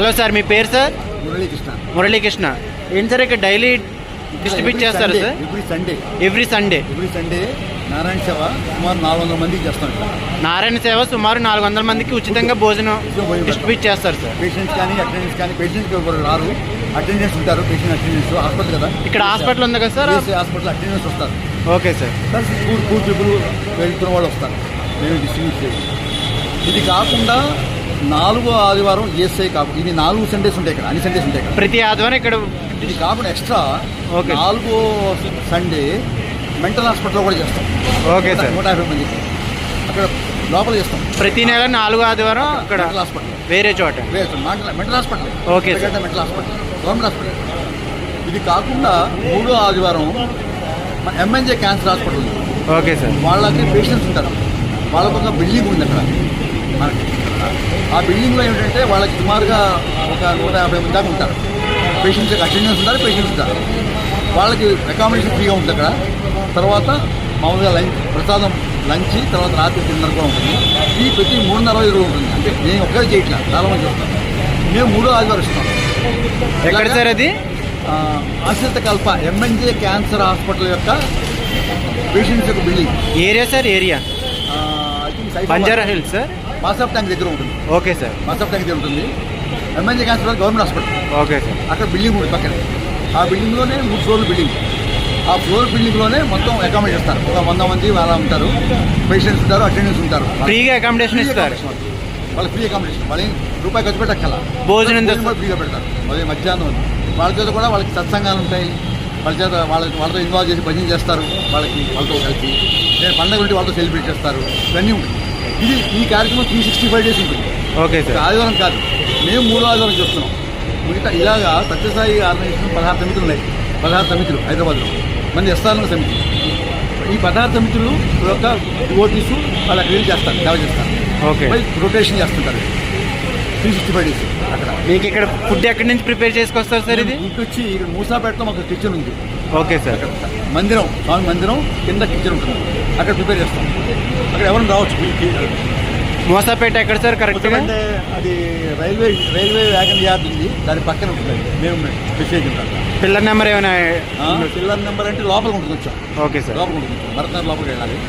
Hello sir, మీ పేరు sir? Muralikrishna. Muralikrishna. ఏంటి sir ఇక్కడ డైలీ డిస్ట్రిబ్యూట్ చేస్తారు సార్? ఎవ్రీ సండే నారాయణ సేవ సుమారు 400 మందికి చేస్తాం. నారాయణ సేవ సుమారు 400 మందికి ఉచితంగా భోజనం డిస్ట్రిబ్యూట్ చేస్తారు సార్. పేషెంట్స్ కానీ అటెండెన్స్ కానీ, పేషెంట్స్కి ఎవరు రారు, అటెండెన్స్ ఉంటారు. పేషెంట్ అటెండెన్స్ హాస్పిటల్ కదా, ఇక్కడ హాస్పిటల్ ఉంది కదా సార్? హాస్పిటల్ అటెండెన్స్ వస్తారు. Okay sir. Plus poor people వెళ్తున్న వాళ్ళు వస్తారు. మేము డిస్ట్రిబ్యూట్ చేయాలి. ఇది కాకుండా 4వ ఆదివారం ESI కాకుండా ఇది 4 సండేస్ ఉంటాయి ఇక్కడ, అన్ని సండేస్ ఉంటాయి ఇక్కడ. ప్రతి ఆదివారం ఇక్కడ. ఇది కాకుండా ఎక్స్ట్రా 4వ సండే మెంటల్ హాస్పిటల్లో కూడా చేస్తాం. Okay sir. 150 మందికి అక్కడ లోపల చేస్తాం. ప్రతి నెల 4వ ఆదివారం అక్కడ హాస్పిటల్ వేరే చోట mental hospital. Okay sir. Mental hospital, government hospital. ఇది కాకుండా 3వ ఆదివారం మన MNJ క్యాన్సర్ హాస్పిటల్ ఉంది. Okay sir. వాళ్ళకి పేషెంట్స్ ఉంటారు. వాళ్ళకు ఒక బిల్డింగ్ ఉంది అక్కడ మనకి. ఆ బిల్డింగ్లో ఏంటంటే వాళ్ళకి సుమారుగా ఒక 150 మంది దాకా ఉంటారు. పేషెంట్స్కి అటెండెన్స్ ఉంటారు, పేషెంట్స్ ఉంటారు. వాళ్ళకి అకామిడేషన్ ఫ్రీగా ఉంటుంది అక్కడ. తర్వాత మామూలుగా ప్రసాదం లంచ్, తర్వాత రాత్రి డిన్నర్ కూడా ఉంటుంది. ఈ ప్రతి 360 రోజులు ఉంటుంది. అంటే నేను ఒక్కడే చేయట్లా, చాలా మంది చేస్తాను. మేము 3వ ఆదివారం ఇస్తాం. ఎక్కడ సార్ అది? Ashrita Kalpa MNJ cancer hospital యొక్క పేషెంట్స్ యొక్క building. Area sir? Area Banjara Hills sir. Masab tank దగ్గర ఉంటుంది. Okay sir. మాసాఫ్ ట్యాంక్ దగ్గర ఉంటుంది. MNJ cancer government hospital. Okay sir. అక్కడ బిల్డింగ్ ఉంటుంది పక్కన. ఆ బిల్డింగ్లోనే 3 ఫ్లోర్ల బిల్డింగ్. ఆ ఫ్లోర్ బిల్డింగ్లోనే మొత్తం అకామిడేట్ చేస్తారు. ఒక 100 మంది వాళ్ళ ఉంటారు, పేషెంట్స్ ఉంటారు, అటెండెన్స్ ఉంటారు. ఫ్రీగా అకామిడేషన్ ఇస్తారు. వాళ్ళకి ఫ్రీ అకామిడేషన్. వాళ్ళకి రూపాయి ఖర్చు పెట్టక్కల. భోజనం ఫ్రీగా పెడతారు. అదే మధ్యాహ్నం వాళ్ళ చేత కూడా వాళ్ళకి సత్సంగాలు ఉంటాయి. వాళ్ళ చేత వాళ్ళతో ఇన్వాల్వ్ చేసి భజన చేస్తారు. వాళ్ళతో కలిసి నేను పండుగ ఉంటే వాళ్ళతో సెలబ్రేట్ చేస్తారు. ఇవన్నీ ఉంటాయి. ఈ కార్యక్రమం 365 డేస్ ఉంటుంది. Okay sir. ఆదివారం కాదు, మేము 3వ ఆదివారం చేస్తున్నాం. మిగతా ఇలాగా సత్యసాయి ఆర్గనైజేషన్ 16 సమితులు ఉన్నాయి. 16 సమితులు హైదరాబాద్లో. మంది ఎస్ఆర్ఎల్ సమితి. ఈ 16 సమితులు యొక్క డివోటీస్ వాళ్ళు అక్కడ వెళ్ళి చేస్తారు, సేవ చేస్తారు. ఓకే. రొటేషన్ చేస్తుంటారు 365 డేస్ అక్కడ. మీకు ఇక్కడ ఫుడ్ ఎక్కడి నుంచి ప్రిపేర్ చేసుకొస్తారు సార్? ఇది ఫుడ్ వచ్చి ఇక్కడ మూసాపేటలో మాకు కిచెన్ ఉంది. Okay sir. మందిరం, స్వామి మందిరం కింద కిచెన్ ఉంటుంది. అక్కడ ప్రిపేర్ చేస్తాం. అక్కడ ఎవరైనా రావచ్చు. మూసాపేట ఎక్కడ సార్ కరెక్ట్గా? అంటే అది రైల్వే వ్యాగన్ యార్డ్ ఉంది, దాని పక్కన ఉంటుంది. మేము మెసేజ్ ఉంటాం. పిల్లర్ నెంబర్ ఏమైనా? పిల్లర్ నెంబర్ అంటే లోపలికి ఉంటుంది. వచ్చాం. Okay sir. లోపలికి ఉంటుంది. భరతనగర్ లోపలికి వెళ్ళాలి.